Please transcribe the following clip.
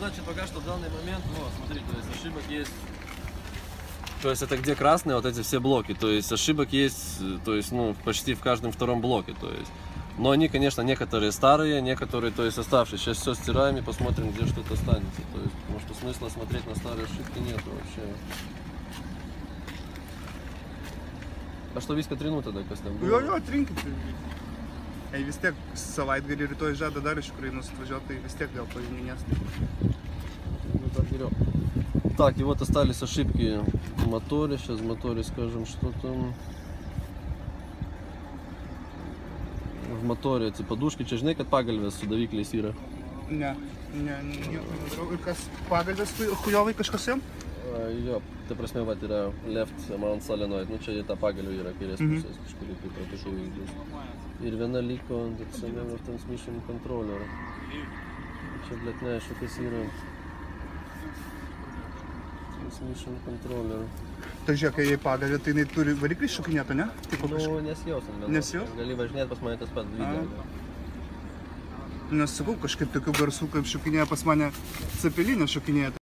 значит, пока что в данный момент, вот, смотри, то есть ошибок есть. То есть это где красные, вот эти все блоки, то есть ошибок есть, то есть, ну, почти в каждом втором блоке, то есть. Но они, конечно, некоторые старые, некоторые, то есть, оставшиеся. Сейчас все стираем и посмотрим, где что-то останется. То есть, потому что смысла смотреть на старые ошибки нету вообще. А что, viską trinu tada, kas ten buvo? Jo, trinkit. Ei, vis tiek savaitgalį rytoj žada dar iš Ukrainos atvažiuoti, tai vis tiek gal pažinės. Ну, так, берем. Так, и вот остались ошибки в моторе. Сейчас в моторе скажем, что там. В моторе эти подушки. Čia žinai, kad pagalvės su davikliais yra? Ne, nieko nedarau. Ir kas pagalvės chujovai kažkas jam? Jo, ta prasme, vat yra left mount solenoid, nu čia ta pagalvė yra kairės pusės, kažkurį tai prapešau įdės. Ir viena liko DCM transmission controller. Čia, blėt, neaišku, kas yra. Transmission controller. Tai žiūrėk, kai jai pagalvė, tai jinai turi variklį šokinėtą, ne? Nu, nesijaus ant vienos. Nesijaus? Gali važinėti pas mane tas pats video. Nes sakau, kažkaip tokių garsų, kaip šokinėja pas mane Cepelinė šokinėja.